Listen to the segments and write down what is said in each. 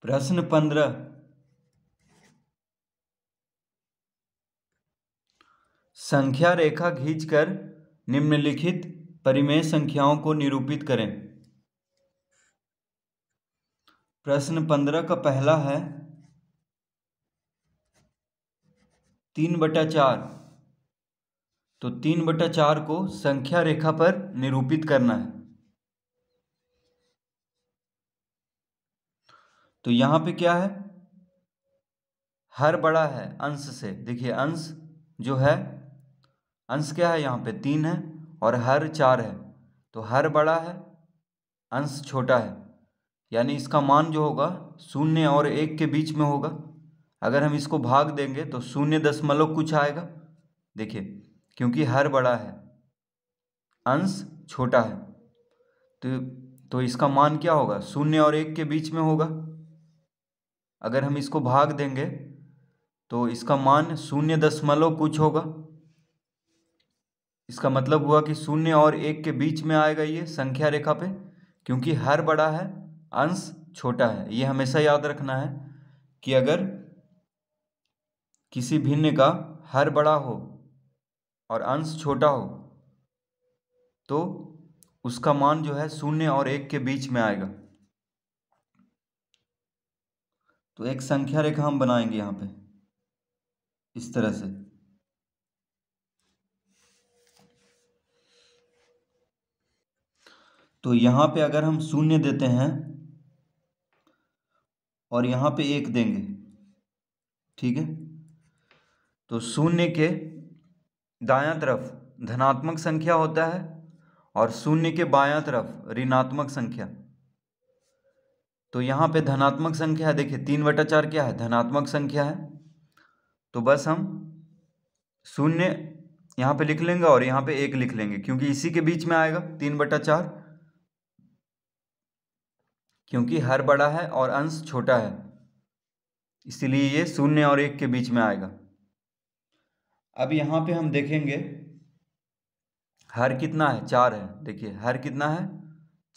प्रश्न 15। संख्या रेखा खींचकर निम्नलिखित परिमेय संख्याओं को निरूपित करें। प्रश्न 15 का पहला है 3/4। तो 3/4 को संख्या रेखा पर निरूपित करना है। तो यहाँ पे क्या है, हर बड़ा है अंश से। देखिए अंश जो है, अंश क्या है यहाँ पे 3 है और हर 4 है। तो हर बड़ा है, अंश छोटा है, यानी इसका मान जो होगा 0 और 1 के बीच में होगा। अगर हम इसको भाग देंगे तो 0 दशमलव कुछ आएगा। देखिए क्योंकि हर बड़ा है, अंश छोटा है, तो इसका मान क्या होगा, 0 और 1 के बीच में होगा। अगर हम इसको भाग देंगे तो इसका मान 0 दशमलव कुछ होगा। इसका मतलब हुआ कि 0 और 1 के बीच में आएगा ये संख्या रेखा पे, क्योंकि हर बड़ा है, अंश छोटा है। ये हमेशा याद रखना है कि अगर किसी भिन्न का हर बड़ा हो और अंश छोटा हो तो उसका मान जो है 0 और 1 के बीच में आएगा। तो एक संख्या रेखा हम बनाएंगे यहाँ पे इस तरह से। तो यहाँ पे अगर हम 0 देते हैं और यहाँ पे 1 देंगे, ठीक है, तो 0 के दायां तरफ धनात्मक संख्या होता है और 0 के बायां तरफ ऋणात्मक संख्या। तो यहाँ पे धनात्मक संख्या है, देखिए 3/4 क्या है, धनात्मक संख्या है। तो बस हम 0 यहाँ पे लिख लेंगे और यहाँ पे 1 लिख लेंगे, क्योंकि इसी के बीच में आएगा 3/4, क्योंकि हर बड़ा है और अंश छोटा है, इसीलिए ये 0 और 1 के बीच में आएगा। अब यहाँ पे हम देखेंगे हर कितना है, 4 है। देखिए हर कितना है,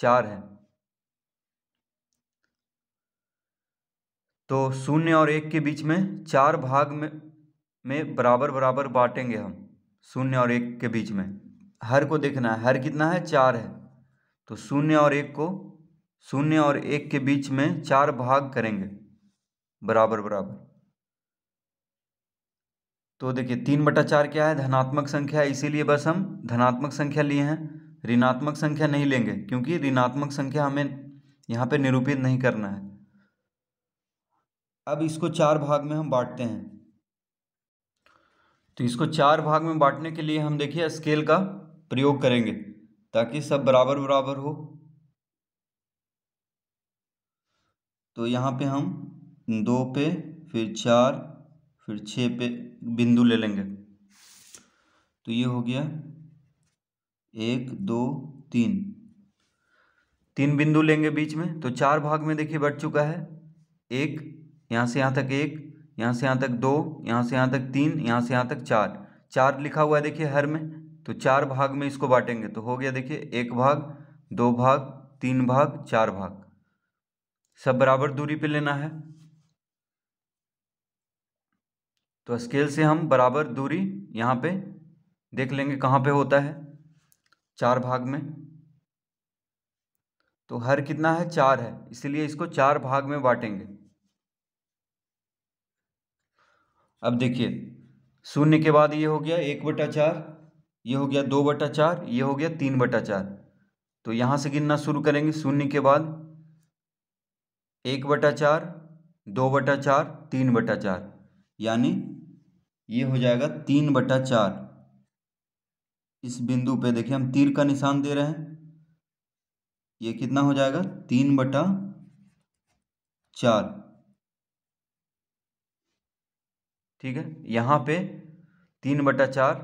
4 है। तो 0 और 1 के बीच में 4 भाग में बराबर बराबर बांटेंगे हम। 0 और 1 के बीच में हर को देखना है, हर कितना है, 4 है। तो 0 और 1 को 0 और 1 के बीच में 4 भाग करेंगे बराबर बराबर। तो देखिए 3/4 क्या है, धनात्मक संख्या है, इसीलिए बस हम धनात्मक संख्या लिए हैं, ऋणात्मक संख्या नहीं लेंगे, क्योंकि ऋणात्मक संख्या हमें यहाँ पे निरूपित नहीं करना है। अब इसको 4 भाग में हम बांटते हैं। तो इसको 4 भाग में बांटने के लिए हम देखिए स्केल का प्रयोग करेंगे ताकि सब बराबर बराबर हो। तो यहाँ पे हम 2 पे, फिर 4, फिर 6 पे बिंदु ले लेंगे। तो ये हो गया 1 2 3 बिंदु लेंगे बीच में। तो 4 भाग में देखिए बढ़ चुका है। 1 यहाँ से यहाँ तक, 1 यहाँ से यहाँ तक, 2 यहाँ से यहाँ तक, 3 यहाँ से यहाँ तक, 4 लिखा हुआ है देखिए हर में। तो 4 भाग में इसको बांटेंगे तो हो गया देखिए 1 भाग, 2 भाग, 3 भाग, 4 भाग, सब बराबर दूरी पे लेना है। तो स्केल से हम बराबर दूरी यहाँ पे देख लेंगे कहाँ पे होता है 4 भाग में। तो हर कितना है, 4 है, इसलिए इसको 4 भाग में बांटेंगे। अब देखिए 0 के बाद ये हो गया 1/4, ये हो गया 2/4, ये हो गया 3/4। तो यहाँ से गिनना शुरू करेंगे 0 के बाद 1/4, 2/4, 3/4, यानी ये हो जाएगा 3/4। इस बिंदु पे देखिए हम तीर का निशान दे रहे हैं, ये कितना हो जाएगा, 3/4। ठीक है, यहाँ पे 3/4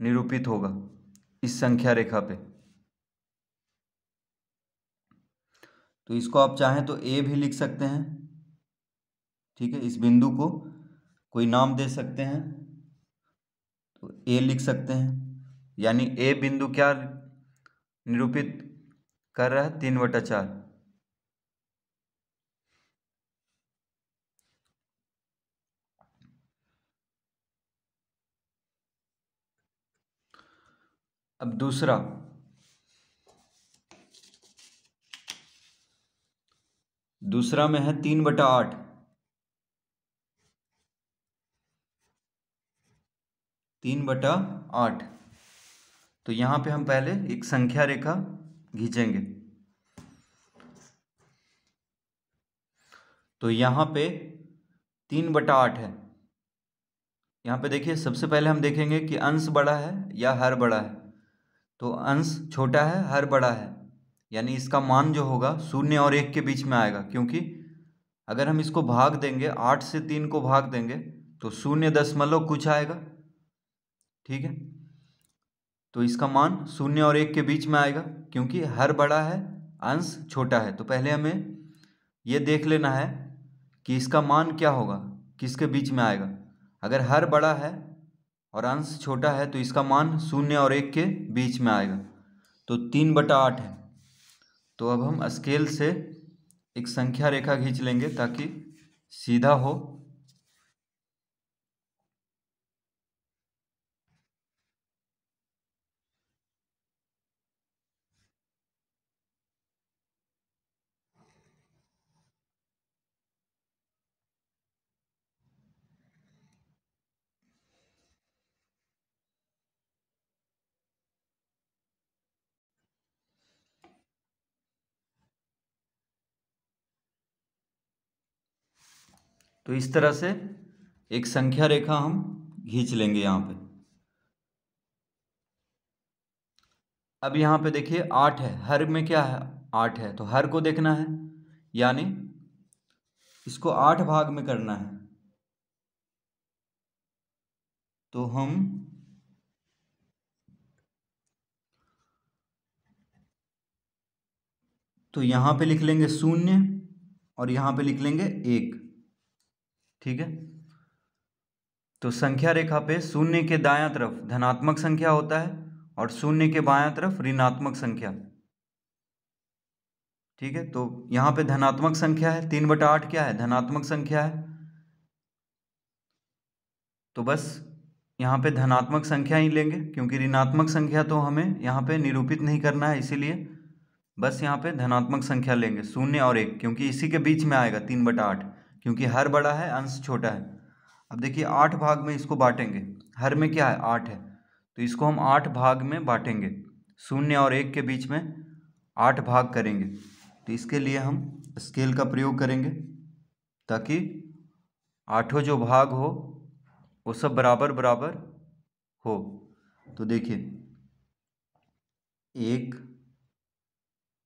निरूपित होगा इस संख्या रेखा पे। तो इसको आप चाहें तो ए भी लिख सकते हैं। ठीक है, इस बिंदु को कोई नाम दे सकते हैं, तो ए लिख सकते हैं, यानी ए बिंदु क्या निरूपित कर रहा है, 3/4। अब दूसरा, दूसरा में है 3/8। 3/8। तो यहाँ पे हम पहले एक संख्या रेखा खींचेंगे। तो यहाँ पे 3/8 है। यहाँ पे देखिए, सबसे पहले हम देखेंगे कि अंश बड़ा है या हर बड़ा है। तो अंश छोटा है, हर बड़ा है, यानी इसका मान जो होगा 0 और 1 के बीच में आएगा। क्योंकि अगर हम इसको भाग देंगे, 8 से 3 को भाग देंगे तो 0 दशमलव कुछ आएगा। ठीक है, तो इसका मान 0 और 1 के बीच में आएगा, क्योंकि हर बड़ा है, अंश छोटा है। तो पहले हमें ये देख लेना है कि इसका मान क्या होगा, किसके बीच में आएगा। अगर हर बड़ा है और अंश छोटा है तो इसका मान 0 और 1 के बीच में आएगा। तो 3/8 है। तो अब हम स्केल से एक संख्या रेखा खींच लेंगे ताकि सीधा हो। तो इस तरह से एक संख्या रेखा हम खींच लेंगे यहाँ पे। अब यहाँ पे देखिए 8 है, हर में क्या है, 8 है। तो हर को देखना है, यानी इसको 8 भाग में करना है। तो हम तो यहाँ पे लिख लेंगे 0 और यहाँ पे लिख लेंगे 1। ठीक है, तो संख्या रेखा पे 0 के दायां तरफ धनात्मक संख्या होता है और 0 के बायां तरफ ऋणात्मक संख्या। ठीक है, तो यहाँ पे धनात्मक संख्या है, 3/8 क्या है, धनात्मक संख्या है। तो बस यहाँ पे धनात्मक संख्या ही लेंगे, क्योंकि ऋणात्मक संख्या तो हमें यहाँ पे निरूपित नहीं करना है, इसीलिए बस यहाँ पे धनात्मक संख्या लेंगे 0 और 1, क्योंकि इसी के बीच में आएगा 3/8, क्योंकि हर बड़ा है, अंश छोटा है। अब देखिए 8 भाग में इसको बांटेंगे। हर में क्या है, 8 है, तो इसको हम 8 भाग में बांटेंगे। 0 और 1 के बीच में 8 भाग करेंगे। तो इसके लिए हम स्केल का प्रयोग करेंगे ताकि 8 जो भाग हो वो सब बराबर बराबर हो। तो देखिए 1,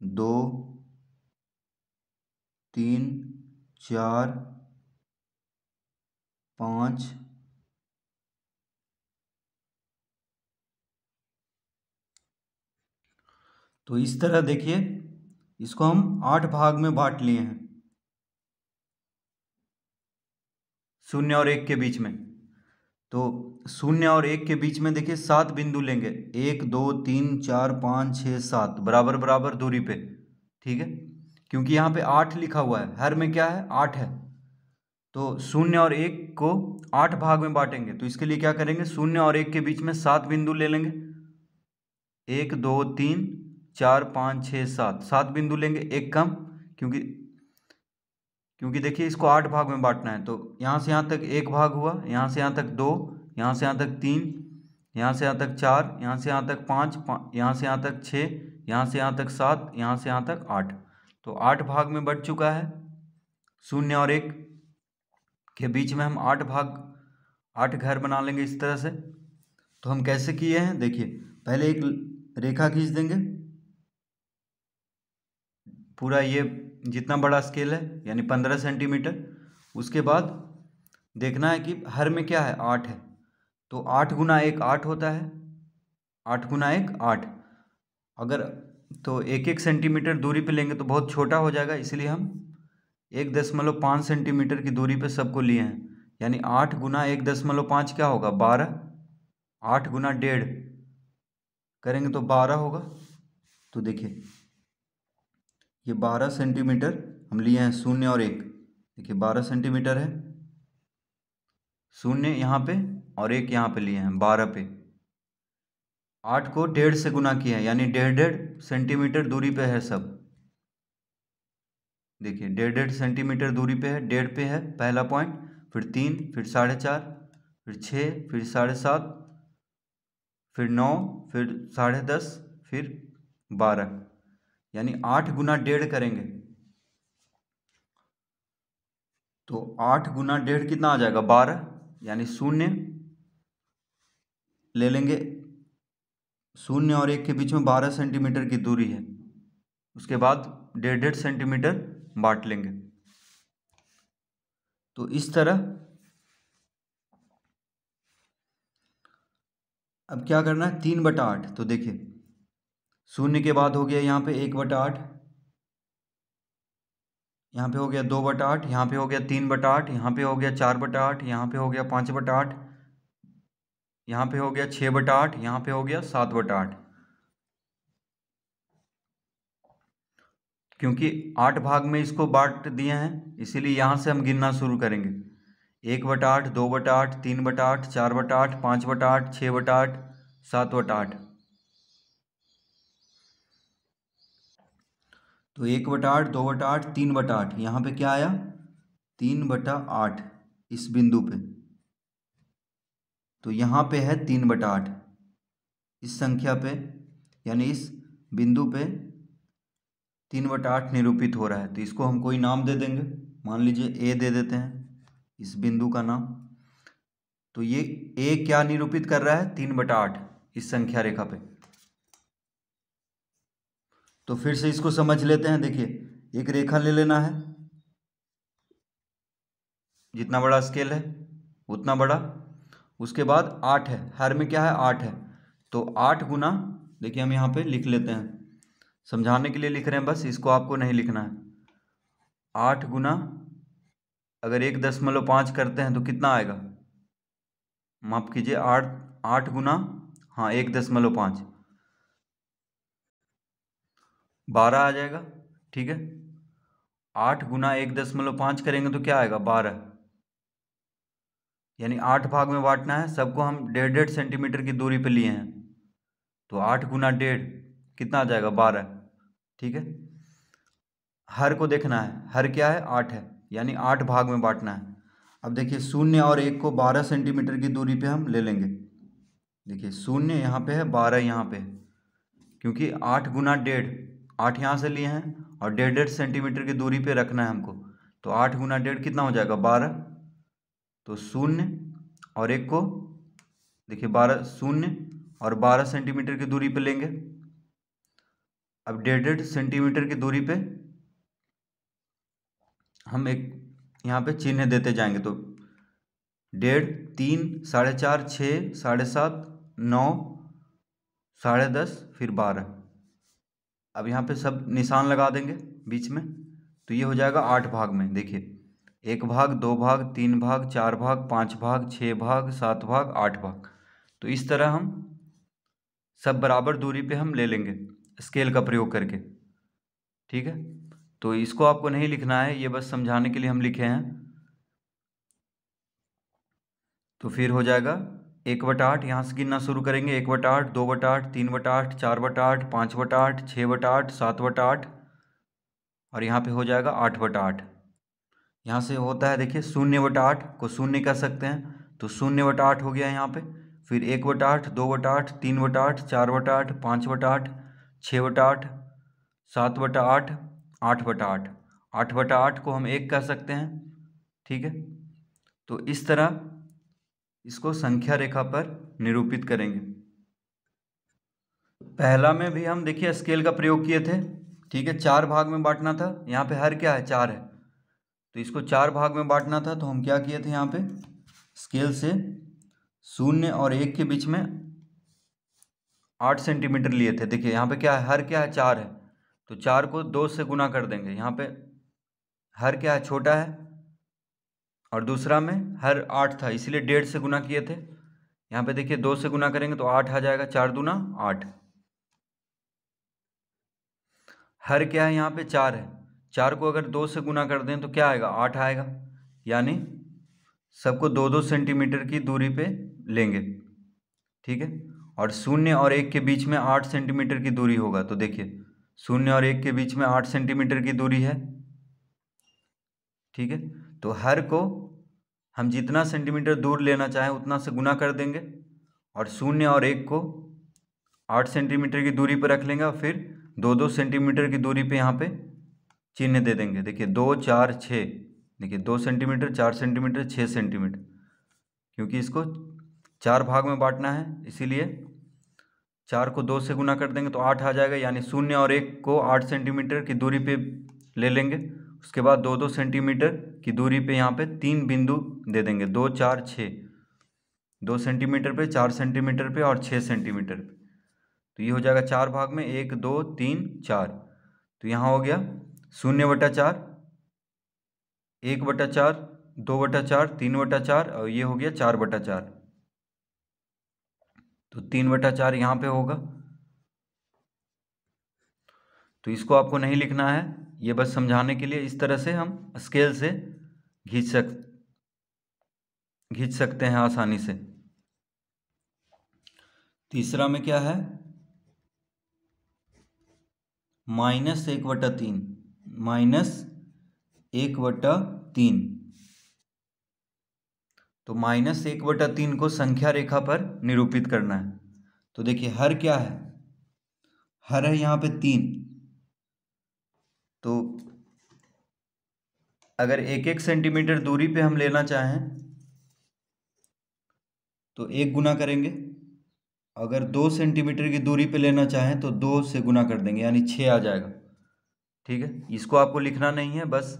2, 3, 4, 5, तो इस तरह देखिए इसको हम 8 भाग में बांट लिए हैं 0 और 1 के बीच में। तो 0 और 1 के बीच में देखिए 7 बिंदु लेंगे, 1, 2, 3, 4, 5, 6, 7 बराबर बराबर दूरी पे। ठीक है, क्योंकि यहाँ पे 8 लिखा हुआ है, हर में क्या है, 8 है। तो 0 और 1 को 8 भाग में बांटेंगे, तो इसके लिए क्या करेंगे, 0 और 1 के बीच में 7 बिंदु ले लेंगे, 1, 2, 3, 4, 5, 6, 7, 7 बिंदु लेंगे, एक कम, क्योंकि देखिए इसको 8 भाग में बांटना है। तो यहाँ से यहाँ तक 1 भाग हुआ, यहाँ से यहाँ तक 2, यहाँ से यहाँ तक 3, यहाँ से यहाँ तक 4, यहाँ से यहाँ तक 5, यहाँ से यहाँ तक 6, यहाँ से यहाँ तक 7, यहाँ से यहाँ तक 8। तो 8 भाग में बढ़ चुका है। 0 और 1 के बीच में हम 8 भाग, 8 घर बना लेंगे इस तरह से। तो हम कैसे किए हैं देखिए, पहले एक रेखा खींच देंगे, पूरा ये जितना बड़ा स्केल है यानी 15 सेंटीमीटर। उसके बाद देखना है कि हर में क्या है, 8 है। तो 8 गुना 1 8 होता है, 8 गुना 1 8। अगर तो 1-1 सेंटीमीटर दूरी पे लेंगे तो बहुत छोटा हो जाएगा, इसलिए हम 1.5 सेंटीमीटर की दूरी पे सबको लिए हैं। यानी 8 गुना 1.5 क्या होगा, 12। 8 गुना 1.5 करेंगे तो 12 होगा। तो देखिए ये 12 सेंटीमीटर हम लिए हैं 0 और 1। देखिए 12 सेंटीमीटर है, 0 यहाँ पे और 1 यहाँ पे लिए हैं 12 पे। 8 को 1.5 से गुना किया है, यानी 1.5 सेंटीमीटर दूरी पे है सब। देखिए 1.5 सेंटीमीटर दूरी पे है, 1.5 पे है पहला पॉइंट, फिर 3, फिर 4.5, फिर 6, फिर 7.5, फिर 9, फिर 10.5, फिर 12, यानी 8 गुना 1.5 करेंगे तो 8 गुना 1.5 कितना आ जाएगा 12, यानी 0 ले लेंगे, 0 और 1 के बीच में 12 सेंटीमीटर की दूरी है। उसके बाद 1.5 सेंटीमीटर बांट लेंगे। तो इस तरह अब क्या करना है, 3/8। तो देखिए 0 के बाद हो गया यहाँ पे 1/8, यहाँ पे हो गया 2/8, यहाँ पे हो गया 3/8, यहाँ पे हो गया 4/8, यहाँ पे हो गया 5/8, यहाँ पे हो गया 6/8, यहाँ पे हो गया 7/8। क्योंकि 8 भाग में इसको बांट दिए हैं, इसीलिए यहाँ से हम गिनना शुरू करेंगे। 1/8, 2/8, 3/8, 4/8, 5/8, 6/8, 7/8। तो 1/8, 2/8, 3/8, यहाँ पे क्या आया 3/8 इस बिंदु पे। तो यहाँ पे है 3/8 इस संख्या पे, यानी इस बिंदु पे 3/8 निरूपित हो रहा है। तो इसको हम कोई नाम दे देंगे, मान लीजिए ए दे देते हैं इस बिंदु का नाम। तो ये ए क्या निरूपित कर रहा है 3/8 इस संख्या रेखा पे। तो फिर से इसको समझ लेते हैं। देखिए एक रेखा ले लेना है, जितना बड़ा स्केल है उतना बड़ा, उसके बाद 8 है, हर में क्या है 8 है, तो 8 गुना, देखिए हम यहाँ पे लिख लेते हैं, समझाने के लिए लिख रहे हैं बस, इसको आपको नहीं लिखना है। 8 गुना अगर 1.5 करते हैं तो कितना आएगा, माफ कीजिए 8 गुना, हाँ 1.5, 12 आ जाएगा। ठीक है, 8 गुना 1.5 करेंगे तो क्या आएगा 12, यानी 8 भाग में बांटना है, सबको हम 1.5 सेंटीमीटर की दूरी पे लिए हैं। तो 8 गुना 1.5 कितना आ जाएगा 12। ठीक है, हर को देखना है, हर क्या है 8 है, यानी 8 भाग में बांटना है। अब देखिए 0 और 1 को 12 सेंटीमीटर की दूरी पे हम ले लेंगे। देखिए 0 यहाँ पे है, 12 यहाँ पे है, क्योंकि 8 गुना 1.5, 8 यहाँ से लिए हैं और 1.5 सेंटीमीटर की दूरी पे रखना है हमको। तो 8 गुना 1.5 कितना हो जाएगा 12। तो 0 और 1 को देखिए 12, 0 और 12 सेंटीमीटर की दूरी पे लेंगे। अब 1.5 सेंटीमीटर की दूरी पे हम एक यहाँ पे चिन्ह देते जाएंगे। तो 1.5, 3, 4.5, 6, 7.5, 9, 10.5, फिर 12। अब यहाँ पे सब निशान लगा देंगे बीच में, तो ये हो जाएगा 8 भाग में। देखिए 1 भाग, 2 भाग, 3 भाग, 4 भाग, 5 भाग, 6 भाग, 7 भाग, 8 भाग। तो इस तरह हम सब बराबर दूरी पे हम ले लेंगे स्केल का प्रयोग करके। ठीक है, तो इसको आपको नहीं लिखना है, ये बस समझाने के लिए हम लिखे हैं। तो फिर हो जाएगा 1/8, यहाँ से गिनना शुरू करेंगे, 1/8, 2/8, 3/8, 4/8, 5/8, 6/8, 7/8 और यहाँ पे हो जाएगा 8/8। यहाँ से होता है देखिए 0/8 को 0 कह सकते हैं, तो 0/8 हो गया यहाँ पे। फिर 1/8, 2/8, 3/8, 4/8, 5/8, 6/8, 7/8, 8/8। 8/8 को हम 1 कह सकते हैं। ठीक है, तो इस तरह इसको संख्या रेखा पर निरूपित करेंगे। पहला में भी हम देखिए स्केल का प्रयोग किए थे। ठीक है, 4 भाग में बांटना था, यहाँ पे हर क्या है 4 है, तो इसको 4 भाग में बांटना था। तो हम क्या किए थे, यहाँ पे स्केल से 0 और 1 के बीच में 8 सेंटीमीटर लिए थे। देखिए यहाँ पे क्या है, हर क्या है 4 है, तो 4 को 2 से गुना कर देंगे। यहाँ पे हर क्या है छोटा है और दूसरा में हर 8 था, इसलिए 1.5 से गुना किए थे। यहाँ पे देखिए 2 से गुना करेंगे तो 8 आ जाएगा, 4 दूना 8। हर क्या है यहाँ पे 4 है, 4 को अगर 2 से गुना कर दें तो क्या आएगा 8 आएगा, यानी सबको 2-2 सेंटीमीटर की दूरी पे लेंगे। ठीक है, और 0 और 1 के बीच में 8 सेंटीमीटर की दूरी होगा। तो देखिए 0 और 1 के बीच में 8 सेंटीमीटर की दूरी है, ठीक है। तो हर को हम जितना सेंटीमीटर दूर लेना चाहें उतना से गुना कर देंगे और 0 और 1 को 8 सेंटीमीटर की दूरी पर रख लेंगे और फिर 2-2 सेंटीमीटर की दूरी पे यहाँ पे चिन्ह दे देंगे। देखिए 2, 4, 6, देखिए 2 सेंटीमीटर, 4 सेंटीमीटर, 6 सेंटीमीटर, क्योंकि इसको 4 भाग में बांटना है इसीलिए 4 को 2 से गुना कर देंगे तो 8 आ जाएगा। यानी 0 और 1 को 8 सेंटीमीटर की दूरी पे ले लेंगे, उसके बाद 2-2 सेंटीमीटर की दूरी पे यहाँ पे 3 बिंदु दे देंगे, 2, 4, 6, 2 सेंटीमीटर पे, 4 सेंटीमीटर पे और 6 सेंटीमीटर पे। तो ये हो जाएगा 4 भाग में, 1, 2, 3, 4। तो यहाँ हो गया 0/4, 1/4, 2/4, 3/4 और ये हो गया 4/4। तो 3/4 यहाँ पे होगा। तो इसको आपको नहीं लिखना है, ये बस समझाने के लिए। इस तरह से हम स्केल से खींच सकते हैं आसानी से। तीसरा में क्या है, -1/3, -1/3। तो -1/3 को संख्या रेखा पर निरूपित करना है। तो देखिए हर क्या है, हर है यहाँ पे 3। तो अगर 1-1 सेंटीमीटर दूरी पे हम लेना चाहें तो 1 गुना करेंगे, अगर 2 सेंटीमीटर की दूरी पे लेना चाहें तो 2 से गुना कर देंगे, यानी 6 आ जाएगा, ठीक है। इसको आपको लिखना नहीं है, बस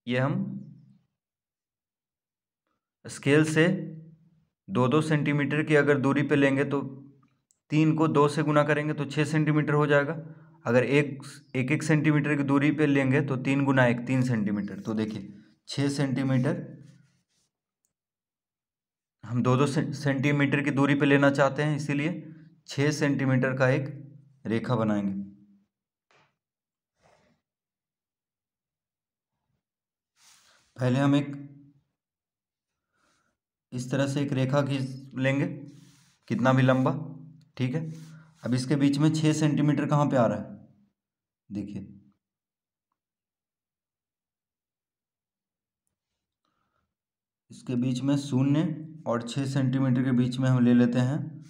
ये हम स्केल से 2-2 सेंटीमीटर की अगर दूरी पे लेंगे तो 3 को 2 से गुना करेंगे तो 6 सेंटीमीटर हो जाएगा। अगर 1-1 सेंटीमीटर की दूरी पे लेंगे तो 3 गुना 1, 3 सेंटीमीटर। तो देखिए 6 सेंटीमीटर हम 2-2 सेंटीमीटर की दूरी पे लेना चाहते हैं, इसीलिए 6 सेंटीमीटर का एक रेखा बनाएंगे। पहले हम इस तरह से एक रेखा खींच लेंगे, कितना भी लंबा, ठीक है। अब इसके बीच में 6 सेंटीमीटर कहाँ पे आ रहा है, देखिए इसके बीच में 0 और 6 सेंटीमीटर के बीच में हम ले लेते हैं,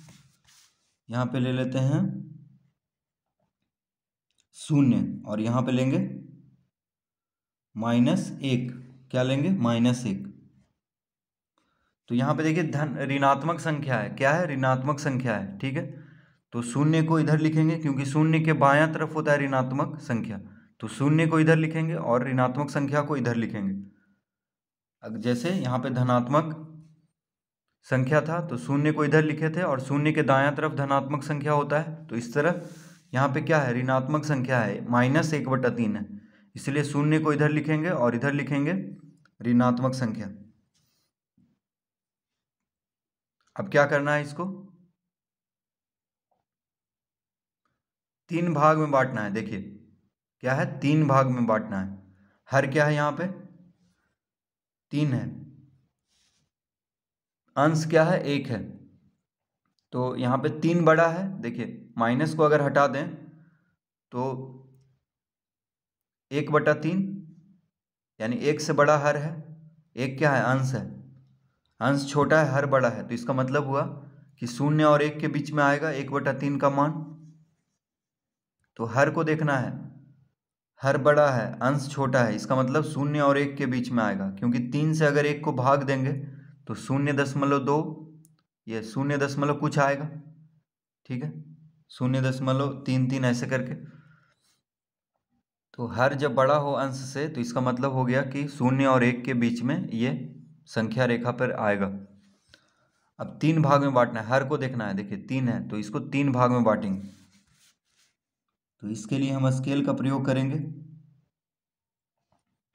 यहाँ पे ले लेते हैं 0 और यहाँ पे लेंगे -1। क्या लेंगे, -1। तो यहाँ पे देखिए ऋणात्मक संख्या है, क्या है, ऋणात्मक संख्या है, ठीक है। तो 0 को इधर लिखेंगे क्योंकि 0 के बायां तरफ होता है ऋणात्मक संख्या, तो 0 को इधर लिखेंगे और ऋणात्मक संख्या को इधर लिखेंगे। अब जैसे यहाँ पे धनात्मक संख्या था तो 0 को इधर लिखे थे और 0 के दायां तरफ धनात्मक संख्या होता है, तो इस तरह यहाँ पे क्या है, ऋणात्मक संख्या है, -1/3 है, इसलिए 0 को इधर लिखेंगे और इधर लिखेंगे ऋणात्मक संख्या। अब क्या करना है, इसको 3 भाग में बांटना है। देखिए क्या है, 3 भाग में बांटना है। हर क्या है, यहाँ पे 3 है, अंश क्या है, 1 है। तो यहाँ पे 3 बड़ा है, देखिए माइनस को अगर हटा दें तो 1/3, यानी 1 से बड़ा हर है, 1 क्या है, अंश है, अंश छोटा है, हर बड़ा है। तो इसका मतलब हुआ कि 0 और 1 के बीच में आएगा 1/3 का मान। तो हर को देखना है, हर बड़ा है, अंश छोटा है, इसका मतलब 0 और 1 के बीच में आएगा, क्योंकि 3 से अगर 1 को भाग देंगे तो 0.2, ये 0 कुछ आएगा, ठीक है, 0.33 ऐसे करके। तो हर जब बड़ा हो अंश से तो इसका मतलब हो गया कि 0 और 1 के बीच में ये संख्या रेखा पर आएगा। अब 3 भाग में बांटना है, हर को देखना है, देखिए 3 है तो इसको 3 भाग में बांटेंगे। तो इसके लिए हम स्केल का प्रयोग करेंगे।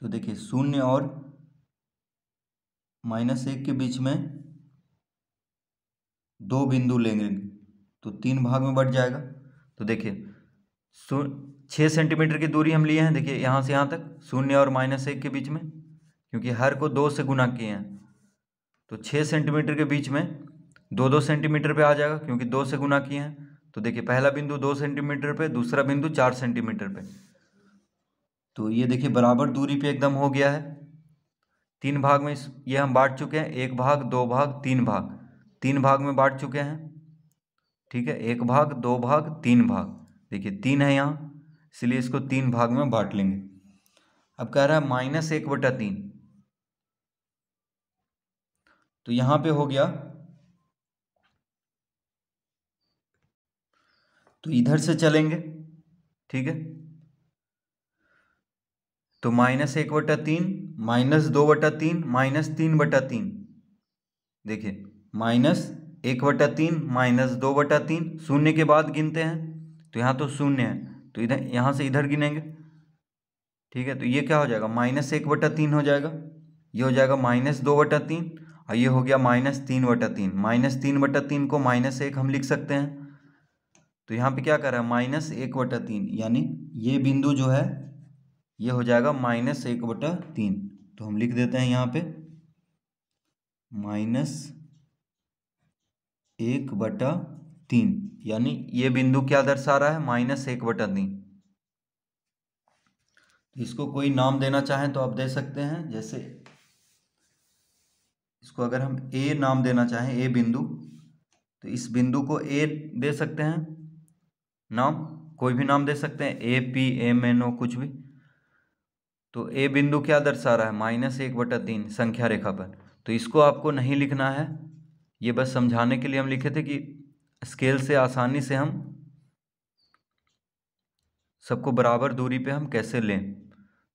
तो देखिए 0 और -1 के बीच में 2 बिंदु लेंगे तो 3 भाग में बढ़ जाएगा। तो देखिए 6 सेंटीमीटर की दूरी हम लिए हैं, देखिए यहाँ से यहाँ तक 0 और -1 के बीच में, क्योंकि हर को 2 से गुना किए हैं। तो 6 सेंटीमीटर के बीच में 2 सेंटीमीटर पे आ जाएगा क्योंकि 2 से गुना किए हैं। तो देखिए पहला बिंदु 2 सेंटीमीटर पे, दूसरा बिंदु 4 सेंटीमीटर पे। तो ये देखिए बराबर दूरी पे एकदम हो गया है। 3 भाग में ये हम बांट चुके हैं, 1 भाग, 2 भाग, 3 भाग। 3 भाग में बांट चुके हैं, ठीक है। 1 भाग, 2 भाग, 3 भाग। देखिए 3 है यहाँ, इसलिए इसको 3 भाग में बांट लेंगे। अब कह रहा है -1/3, तो यहाँ पे हो गया, तो इधर से चलेंगे, ठीक है। तो -1/3, -2/3, -3/3। देखिए -1/3, -2/3, शून्य के बाद गिनते हैं, तो यहाँ तो शून्य है, तो इधर यहाँ से इधर गिनेंगे, ठीक है। तो ये क्या हो जाएगा, -1/3 हो जाएगा, ये हो जाएगा -2/3, और ये हो गया -3/3। -3/3 को -1 हम लिख सकते हैं। तो यहाँ पे क्या कर रहा है, -1/3, यानी ये बिंदु जो है ये हो जाएगा -1/3। तो हम लिख देते हैं यहाँ पे -1/3, यानी ये बिंदु क्या दर्शा रहा है, -1/3। इसको कोई नाम देना चाहें तो आप दे सकते हैं, जैसे इसको अगर हम ए नाम देना चाहें, ए बिंदु, तो इस बिंदु को ए दे सकते हैं नाम, कोई भी नाम दे सकते हैं, APMNO कुछ भी। तो ए बिंदु क्या दर्शा रहा है, -1/3 संख्या रेखा पर। तो इसको आपको नहीं लिखना है, ये बस समझाने के लिए हम लिखे थे कि स्केल से आसानी से हम सबको बराबर दूरी पे हम कैसे लें।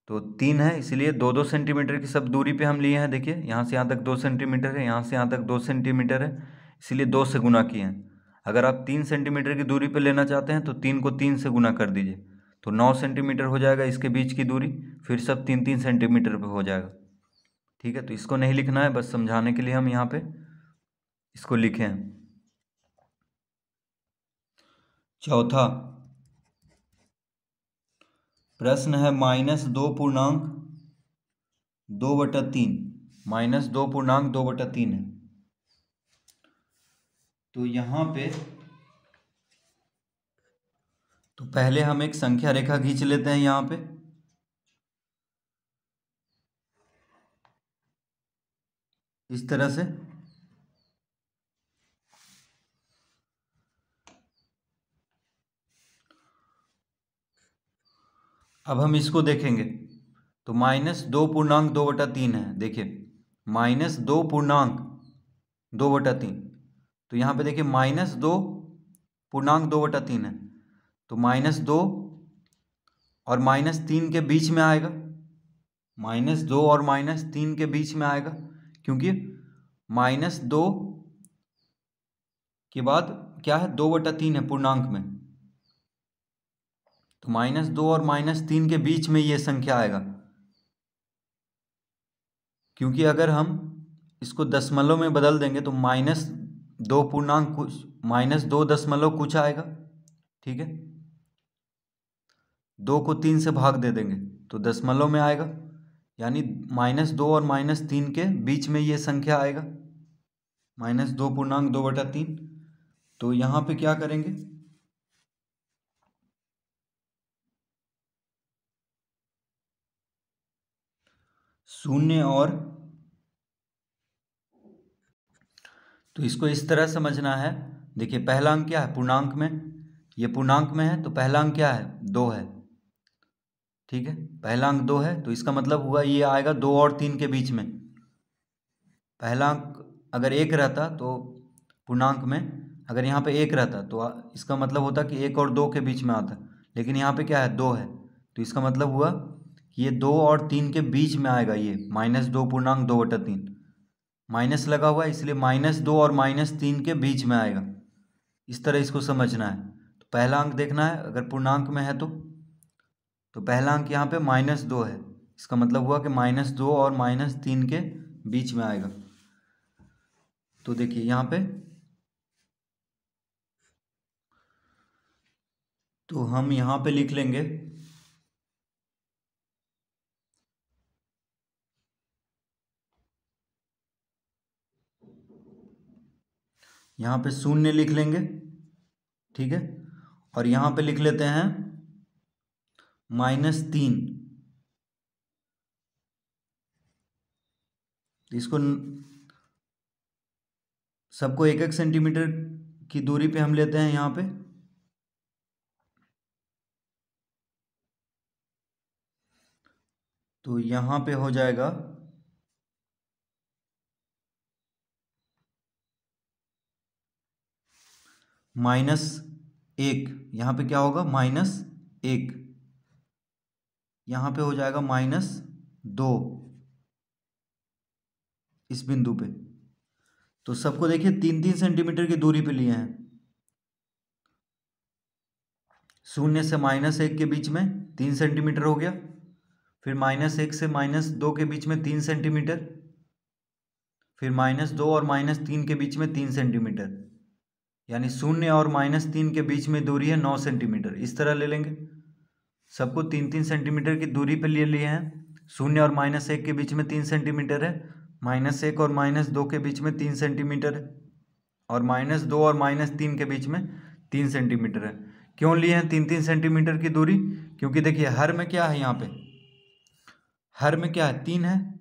तो 3 है, इसलिए 2-2 सेंटीमीटर की सब दूरी पे हम लिए हैं। देखिए यहाँ से यहाँ तक 2 सेंटीमीटर है, यहाँ से यहाँ तक 2 सेंटीमीटर है, इसीलिए 2 से गुना किए हैं। अगर आप 3 सेंटीमीटर की दूरी पे लेना चाहते हैं तो 3 को 3 से गुना कर दीजिए, तो 9 सेंटीमीटर हो जाएगा इसके बीच की दूरी, फिर सब 3-3 सेंटीमीटर पे हो जाएगा, ठीक है। तो इसको नहीं लिखना है, बस समझाने के लिए हम यहाँ पे इसको लिखे हैं। चौथा प्रश्न है -2.2/3, -2.2/3 है। तो यहाँ पे तो पहले हम एक संख्या रेखा खींच लेते हैं यहाँ पे, इस तरह से। अब हम इसको देखेंगे, तो -2.2/3 है। देखिए -2.2/3, तो यहाँ पे देखिए -2.2/3 है, तो -2 और -3 के बीच में आएगा, -2 और -3 के बीच में आएगा, क्योंकि -2 के बाद क्या है, 2/3 है पूर्णांक में। तो -2 और -3 के बीच में ये संख्या आएगा, क्योंकि अगर हम इसको दशमलव में बदल देंगे तो -2 पूर्णांक कुछ, -2 दशमलव कुछ आएगा, ठीक है। 2 को 3 से भाग दे देंगे तो दशमलव में आएगा, यानी -2 और -3 के बीच में ये संख्या आएगा, -2.2/3। तो यहाँ पे क्या करेंगे, शून्य और, तो इसको इस तरह समझना है। देखिए पहला अंक क्या है, पूर्णांक में, ये पूर्णांक में है, तो पहला अंक क्या है, 2 है, ठीक है। पहला अंक 2 है, तो इसका मतलब हुआ ये आएगा 2 और 3 के बीच में। पहला अंक अगर 1 रहता तो पूर्णांक में, अगर यहाँ पे 1 रहता तो इसका मतलब होता कि 1 और 2 के बीच में आता, लेकिन यहाँ पे क्या है, 2 है, तो इसका मतलब हुआ कि ये 2 और 3 के बीच में आएगा, ये -2.2/3। माइनस लगा हुआ है इसलिए -2 और -3 के बीच में आएगा, इस तरह इसको समझना है। तो पहला अंक देखना है, अगर पूर्णांक में है तो पहला अंक यहाँ पे -2 है, इसका मतलब हुआ कि -2 और -3 के बीच में आएगा। तो देखिए यहाँ पे, तो हम यहाँ पे लिख लेंगे यहाँ पे शून्य लिख लेंगे, ठीक है। और यहाँ पे लिख लेते हैं -3। इसको सबको 1-1 सेंटीमीटर की दूरी पे हम लेते हैं यहाँ पे। तो यहाँ पे हो जाएगा -1। यहाँ पे क्या होगा? -1। यहाँ पे हो जाएगा -2 इस बिंदु पे। तो सबको देखिए 3-3 सेंटीमीटर की दूरी पे लिए हैं। शून्य से -1 के बीच में 3 सेंटीमीटर हो गया, फिर -1 से -2 के बीच में 3 सेंटीमीटर, फिर -2 और -3 के बीच में 3 सेंटीमीटर, यानी शून्य और -3 के बीच में दूरी है 9 सेंटीमीटर। इस तरह ले लेंगे, सबको 3-3 सेंटीमीटर की दूरी पे ले लिए हैं। शून्य और -1 के बीच में 3 सेंटीमीटर है, -1 और -2 के बीच में 3 सेंटीमीटर है, और -2 और -3 के बीच में 3 सेंटीमीटर है। क्यों लिए हैं 3-3 सेंटीमीटर की दूरी? क्योंकि देखिए हर में क्या है, यहाँ पे हर में क्या है? 3 है।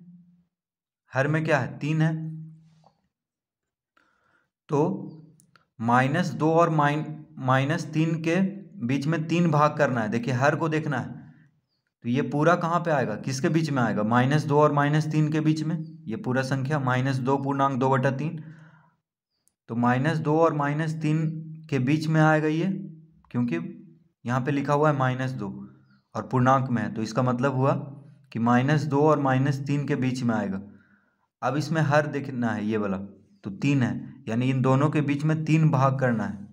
हर में क्या है? 3 है। तो -2 और -3 के बीच में 3 भाग करना है। देखिए हर को देखना है, तो ये पूरा कहाँ पे आएगा? किसके बीच में आएगा? -2 और -3 के बीच में। ये पूरा संख्या -2.2/3, तो -2 और -3 के बीच में आएगा ये, क्योंकि यहाँ पे लिखा हुआ है -2 और पूर्णांक में है, तो इसका मतलब हुआ कि -2 और -3 के बीच में आएगा। अब इसमें हर देखना है, ये वाला तो 3 है, यानी इन दोनों के बीच में 3 भाग करना है,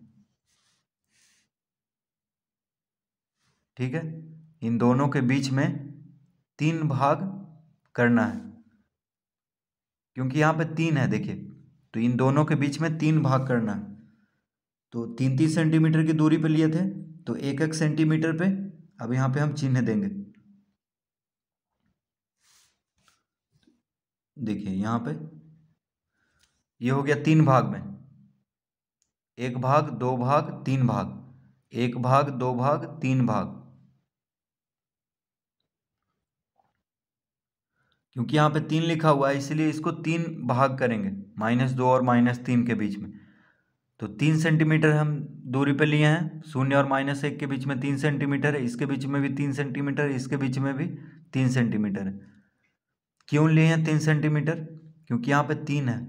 ठीक है। इन दोनों के बीच में 3 भाग करना है, क्योंकि यहाँ पे 3 है देखिए, तो इन दोनों के बीच में 3 भाग करना है। तो 3-3 सेंटीमीटर की दूरी पे लिए थे, तो 1-1 सेंटीमीटर पे अब यहाँ पे हम चिन्ह देंगे। देखिए यहाँ पे ये हो गया 3 भाग में, 1 भाग, 2 भाग, 3 भाग, 1 भाग, 2 भाग, 3 भाग। क्योंकि यहाँ पे 3 लिखा हुआ है, इसलिए इसको 3 भाग करेंगे, -2 और -3 के बीच में। तो 3 सेंटीमीटर हम दूरी पे लिए हैं। शून्य और -1 के बीच में 3 सेंटीमीटर है, इसके बीच में भी 3 सेंटीमीटर, इसके बीच में भी 3 सेंटीमीटर है। क्यों लिए हैं 3 सेंटीमीटर? क्योंकि यहाँ पे 3 है।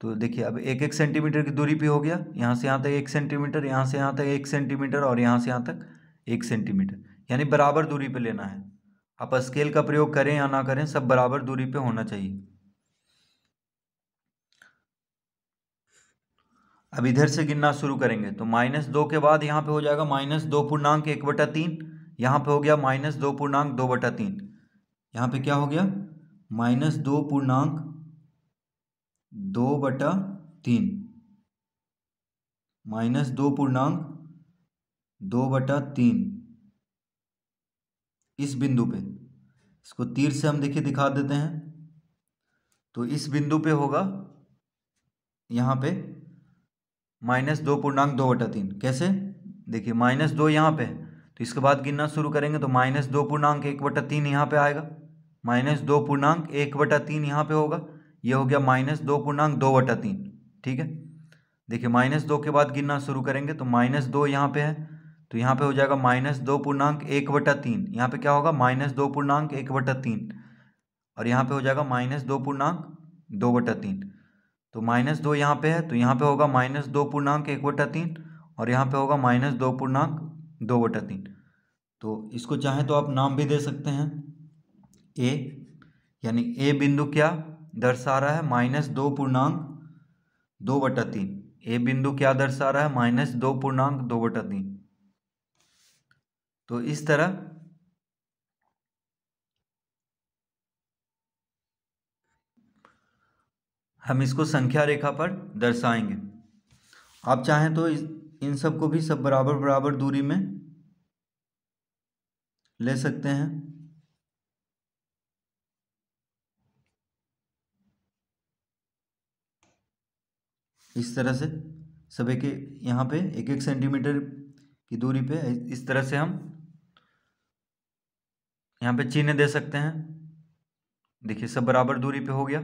तो देखिए अब 1-1 सेंटीमीटर की दूरी पे हो गया, यहाँ से यहाँ तक 1 सेंटीमीटर, यहाँ से यहाँ तक 1 सेंटीमीटर, और यहाँ से यहाँ तक 1 सेंटीमीटर, यानी बराबर दूरी पे लेना है। आप स्केल का प्रयोग करें या ना करें, सब बराबर दूरी पे होना चाहिए। अब इधर से गिनना शुरू करेंगे, तो -2 के बाद यहाँ पे हो जाएगा -2.1/3, यहाँ पे हो गया -2.2/3, यहाँ पे क्या हो गया? -2.2/3, -2.2/3 इस बिंदु पे। इसको तीर से हम देखिए दिखा देते हैं। तो इस बिंदु पे होगा यहाँ पे -2.2/3। कैसे? देखिए -2 यहाँ पे है, तो इसके बाद गिनना शुरू करेंगे, तो -2.1/3 यहाँ पे आएगा, -2.1/3 यहाँ पे होगा, ये हो गया -2.2/3, ठीक है। देखिए -2 के बाद गिनना शुरू करेंगे, तो -2 यहाँ पे है, तो यहाँ पे हो जाएगा -2.1/3, यहाँ पे क्या होगा? -2.1/3, और यहाँ पे हो जाएगा -2.2/3। तो -2 यहाँ पे है, तो यहाँ पे होगा -2.1/3, और यहाँ पे होगा -2.2/3। तो इसको चाहे तो आप नाम भी दे सकते हैं ए, यानी ए बिंदु क्या दर्शा रहा है? -2.2/3। ए बिंदु क्या दर्शा रहा है? -2.2/3। तो इस तरह हम इसको संख्या रेखा पर दर्शाएंगे। आप चाहें तो इन सब को भी सब बराबर बराबर दूरी में ले सकते हैं। इस तरह से सब एक यहाँ पे 1-1 सेंटीमीटर की दूरी पे इस तरह से हम यहाँ पे चिन्ह दे सकते हैं। देखिए सब बराबर दूरी पे हो गया।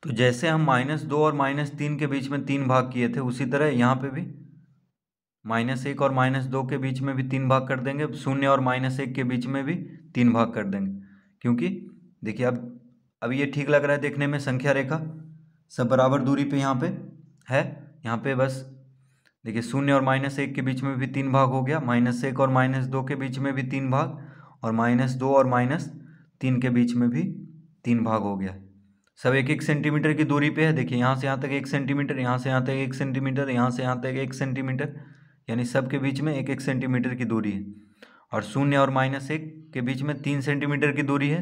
तो जैसे हम -2 और -3 के बीच में 3 भाग किए थे, उसी तरह यहाँ पे भी -1 और -2 के बीच में भी 3 भाग कर देंगे, 0 और -1 के बीच में भी 3 भाग कर देंगे। क्योंकि देखिए अब ये ठीक लग रहा है देखने में, संख्या रेखा सब बराबर दूरी पे यहाँ पे है। यहाँ पे बस देखिए 0 और -1 के बीच में भी 3 भाग हो गया, -1 और -2 के बीच में भी 3 भाग, और -2 और -3 के बीच में भी 3 भाग हो गया। सब 1-1 सेंटीमीटर की दूरी पे है। देखिए यहाँ से यहाँ तक 1 सेंटीमीटर, यहाँ से यहाँ तक 1 सेंटीमीटर, यहाँ से यहाँ तक 1 सेंटीमीटर, यानी सब के बीच में 1-1 सेंटीमीटर की दूरी है। और 0 और -1 के बीच में 3 सेंटीमीटर की दूरी है,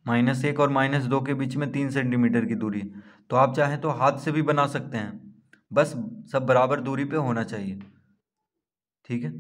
-1 और -2 के बीच में 3 सेंटीमीटर की दूरी है। तो आप चाहें तो हाथ से भी बना सकते हैं, बस सब बराबर दूरी पे होना चाहिए। ठीक है।